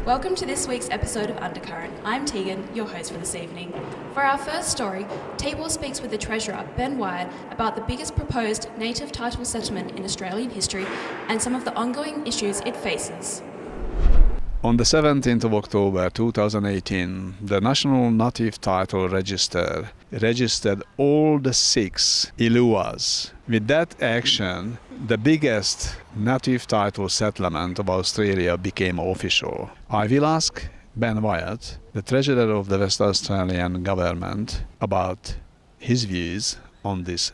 Welcome to this week's episode of Undercurrent. I'm Tegan, your host for this evening. For our first story, T-Ball speaks with the Treasurer, Ben Wyatt, about the biggest proposed native title settlement in Australian history and some of the ongoing issues it faces. On the 17th of October 2018, the National Native Title Register registered all the 6 Iluas. With that action, the biggest native title settlement of Australia became official. I will ask Ben Wyatt, the Treasurer of the West Australian Government, about his views on this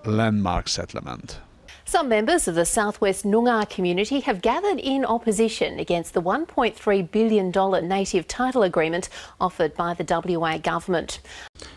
landmark settlement. Some members of the southwest Noongar community have gathered in opposition against the $1.3 billion native title agreement offered by the WA government.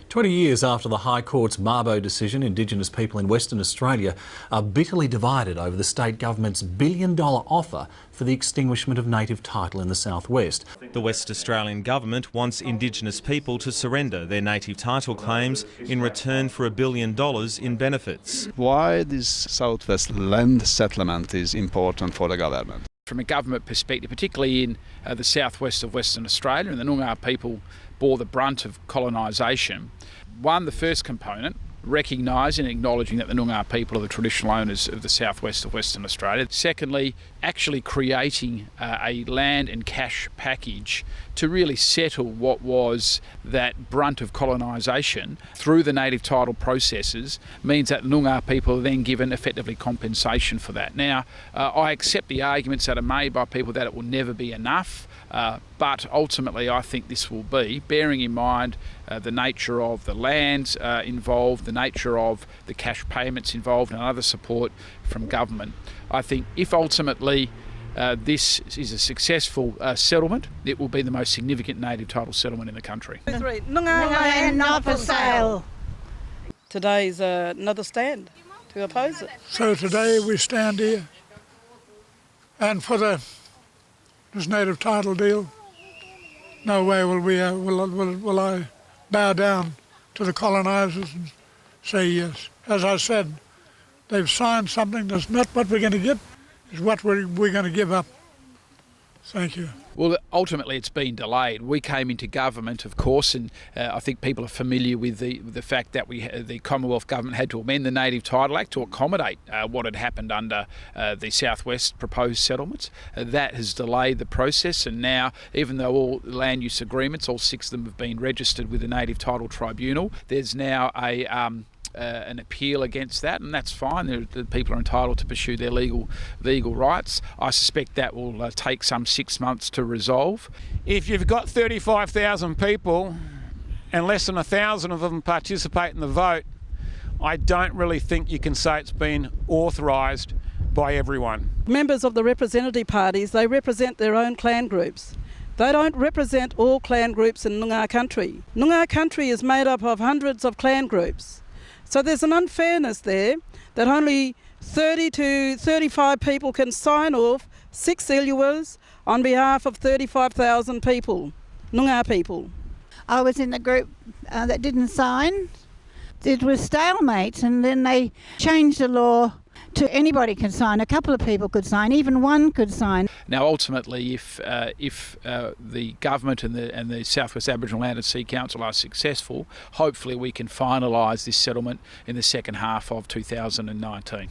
20 years after the High Court's Mabo decision, Indigenous people in Western Australia are bitterly divided over the state government's billion-dollar offer for the extinguishment of native title in the southwest. The West Australian government wants Indigenous people to surrender their native title claims in return for $1 billion in benefits. Why this southwest land settlement is important for the government? From a government perspective, particularly in the southwest of Western Australia, and the Noongar people bore the brunt of colonisation. One, the first component, recognising and acknowledging that the Noongar people are the traditional owners of the southwest of Western Australia. Secondly, actually creating a land and cash package to really settle what was that brunt of colonisation through the native title processes means that the Noongar people are then given effectively compensation for that. Now, I accept the arguments that are made by people that it will never be enough. But ultimately I think this will be, bearing in mind the nature of the lands involved, the nature of the cash payments involved and other support from government. I think if ultimately this is a successful settlement, it will be the most significant native title settlement in the country. Noongar land not for sale. Today is another stand to oppose it. So today we stand here and for this native title deal, no way will I bow down to the colonisers and say yes. As I said, they've signed something that's not what we're going to get, it's what we're going to give up. Thank you. Well, ultimately it's been delayed. We came into government, of course, and I think people are familiar with the fact that the Commonwealth Government had to amend the Native Title Act to accommodate what had happened under the Southwest proposed settlements. That has delayed the process, and now, even though all land use agreements, all 6 of them have been registered with the Native Title Tribunal, there's now an appeal against that, and that's fine. The people are entitled to pursue their legal rights. I suspect that will take some 6 months to resolve. If you've got 35,000 people and less than 1,000 of them participate in the vote, I don't really think you can say it's been authorised by everyone. Members of the representative parties, they represent their own clan groups. They don't represent all clan groups in Noongar country. Noongar country is made up of hundreds of clan groups. So there's an unfairness there that only 30 to 35 people can sign off 6 Iluas on behalf of 35,000 people, Noongar people. I was in the group that didn't sign. It was stalemate, and then they changed the law to anybody can sign. A couple of people could sign, even one could sign. Now, ultimately, if the government and the Southwest Aboriginal Land and Sea Council are successful, hopefully we can finalise this settlement in the second half of 2019.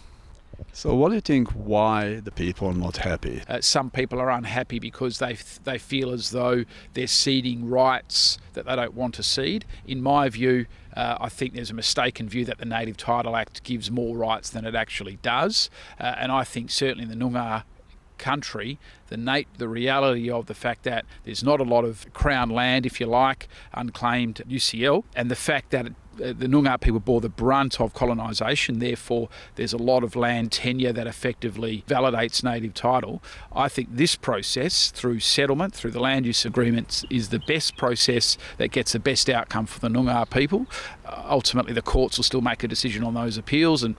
So what do you think, why the people are not happy? Some people are unhappy because they feel as though they're ceding rights that they don't want to cede. In my view, I think there's a mistaken view that the Native Title Act gives more rights than it actually does. And I think certainly in the Noongar country, the reality of the fact that there's not a lot of Crown land, if you like, unclaimed UCL, and the fact that the Noongar people bore the brunt of colonisation, therefore there's a lot of land tenure that effectively validates native title. I think this process, through settlement, through the land use agreements, is the best process that gets the best outcome for the Noongar people. Ultimately the courts will still make a decision on those appeals and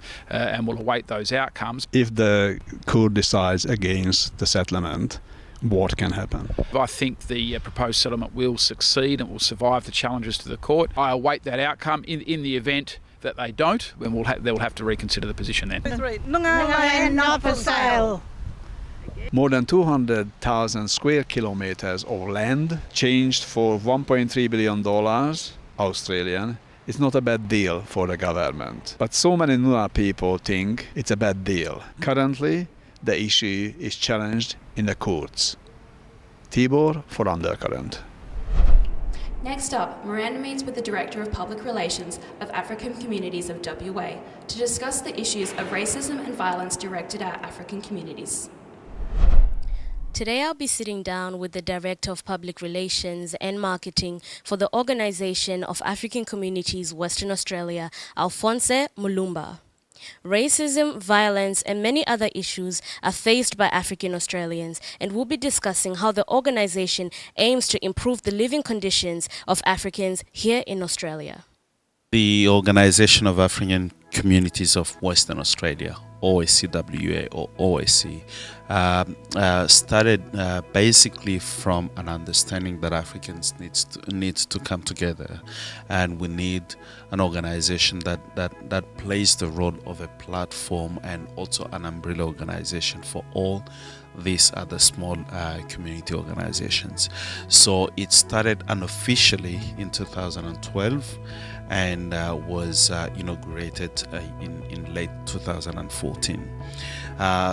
will await those outcomes. If the court decides against the settlement, what can happen? I think the proposed settlement will succeed and will survive the challenges to the court. I await that outcome. In the event that they don't, then they will have to reconsider the position then. Noongar land not for sale. More than 200,000 square kilometers of land changed for $1.3 billion Australian. It's not a bad deal for the government. But so many Noongar people think it's a bad deal. Currently, the issue is challenged in the courts. Tibor for Undercurrent. Next up, Miranda meets with the Director of Public Relations of African Communities of WA to discuss the issues of racism and violence directed at African communities. Today I'll be sitting down with the Director of Public Relations and Marketing for the Organisation of African Communities Western Australia, Alphonse Mulumba. Racism, violence and many other issues are faced by African Australians, and we'll be discussing how the organisation aims to improve the living conditions of Africans here in Australia. The Organisation of African Communities of Western Australia, OACWA or OAC, started basically from an understanding that Africans needs to come together, and we need an organization that plays the role of a platform and also an umbrella organization for all these other small community organizations. So it started unofficially in 2012 and was inaugurated in late 2014.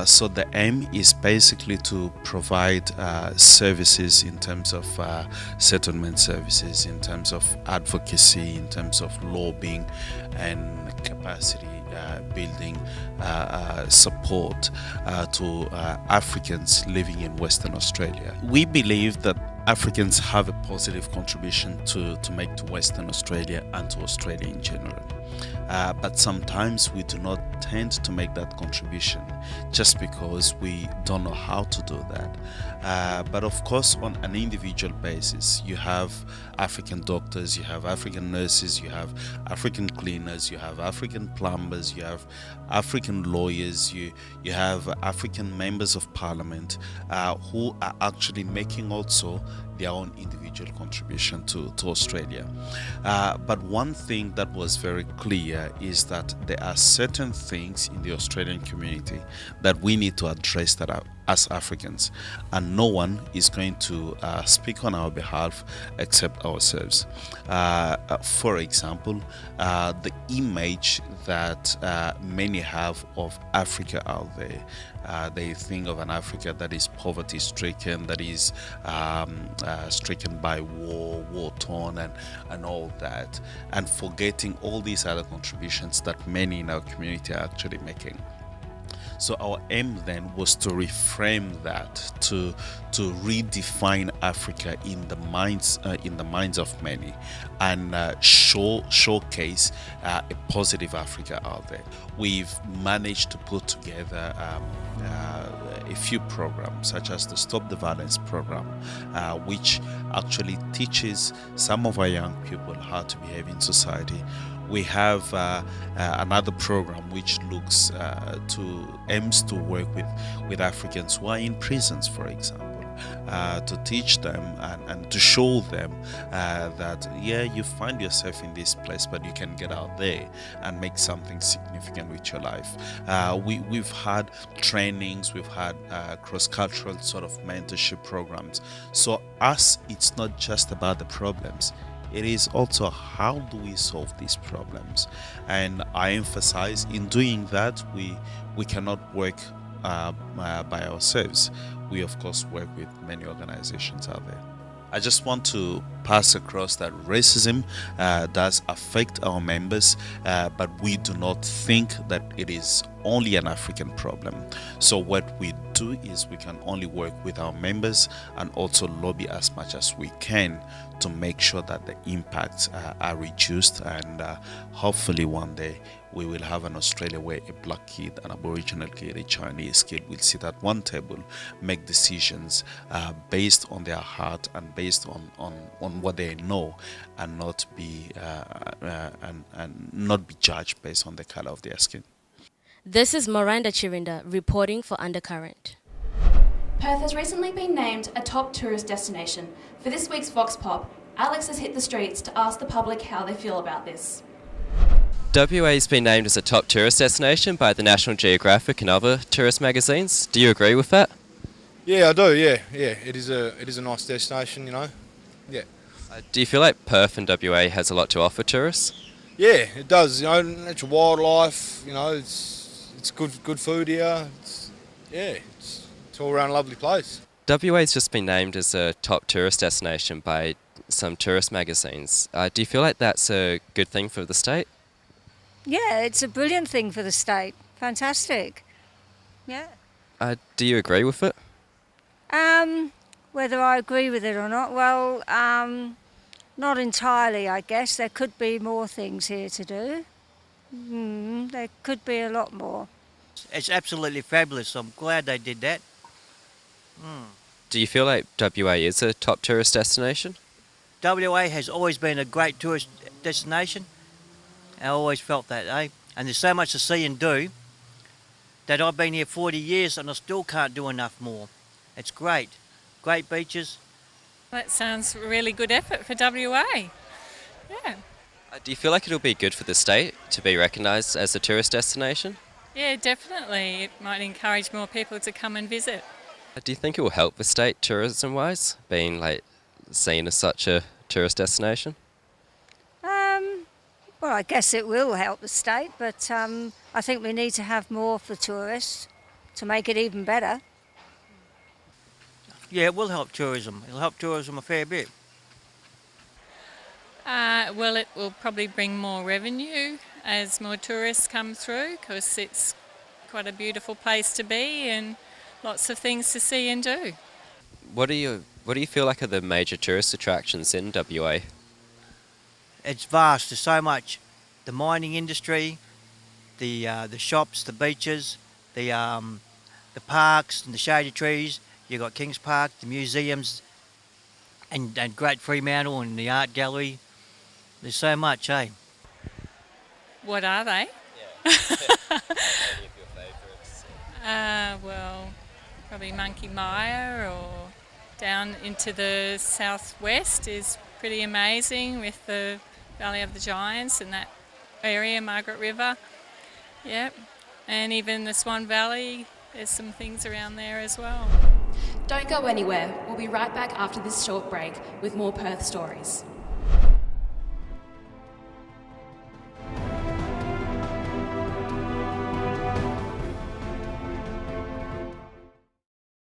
So the aim is basically to provide services in terms of settlement services, in terms of advocacy, in terms of lobbying and capacity building support to Africans living in Western Australia. We believe that Africans have a positive contribution to make to Western Australia and to Australia in general. But sometimes we do not tend to make that contribution just because we don't know how to do that. But of course, on an individual basis, you have African doctors, you have African nurses, you have African cleaners, you have African plumbers, you have African lawyers, you have African members of parliament who are actually making also their own individual contribution to Australia. But one thing that was very clear is that there are certain things in the Australian community that we need to address that are as Africans, and no one is going to speak on our behalf except ourselves. For example, the image that many have of Africa out there. They think of an Africa that is poverty-stricken, that is stricken by war-torn and all that, and forgetting all these other contributions that many in our community are actually making. So our aim then was to reframe that, to redefine Africa in the minds of many, and showcase a positive Africa out there. We've managed to put together a few programs, such as the Stop the Violence program, which actually teaches some of our young people how to behave in society. We have another program which aims to work with Africans who are in prisons, for example, to teach them and to show them that you find yourself in this place, but you can get out there and make something significant with your life. We've had trainings, we've had cross-cultural sort of mentorship programs. So it's not just about the problems. It is also how do we solve these problems, and I emphasize in doing that we cannot work by ourselves. We of course work with many organizations out there. I just want to pass across that racism does affect our members, but we do not think that it is only an African problem. So what we do is we can only work with our members and also lobby as much as we can to make sure that the impacts are reduced, and hopefully one day we will have an Australia where a black kid, an Aboriginal kid, a Chinese kid will sit at one table, make decisions based on their heart and based on what they know, and not be judged based on the color of their skin. This is Miranda Chirinda reporting for Undercurrent. Perth has recently been named a top tourist destination. For this week's Vox Pop, Alex has hit the streets to ask the public how they feel about this. WA has been named as a top tourist destination by the National Geographic and other tourist magazines. Do you agree with that? Yeah, I do. Yeah. It is a nice destination, you know. Yeah. Do you feel like Perth and WA has a lot to offer tourists? Yeah, it does. You know, natural wildlife. You know, it's good food here. It's all around a lovely place. WA's just been named as a top tourist destination by some tourist magazines. Do you feel like that's a good thing for the state? Yeah, it's a brilliant thing for the state. Fantastic. Yeah. Do you agree with it? Whether I agree with it or not, well, not entirely, I guess. There could be more things here to do. There could be a lot more. It's absolutely fabulous. I'm glad they did that. Do you feel like WA is a top tourist destination? WA has always been a great tourist destination. I always felt that, eh? And there's so much to see and do that I've been here 40 years and I still can't do enough more. It's great. Great beaches. That sounds a really good effort for WA. Yeah. Do you feel like it'll be good for the state to be recognised as a tourist destination? Yeah, definitely. It might encourage more people to come and visit. Do you think it will help the state tourism-wise, being like seen as such a tourist destination? Well, I guess it will help the state, but I think we need to have more for tourists to make it even better. Yeah, it will help tourism. It'll help tourism a fair bit. Well, it will probably bring more revenue as more tourists come through, because it's quite a beautiful place to be and lots of things to see and do. What do you feel like are the major tourist attractions in WA? It's vast. There's so much. The mining industry, the shops, the beaches, the parks and the shady trees. You've got Kings Park, the museums, and Great Fremantle and the art gallery. There's so much, eh? What are they? Yeah. Any of your favourites? Well, probably Monkey Mire, or down into the southwest is pretty amazing with the Valley of the Giants and that area, Margaret River. Yep. And even the Swan Valley, there's some things around there as well. Don't go anywhere. We'll be right back after this short break with more Perth stories.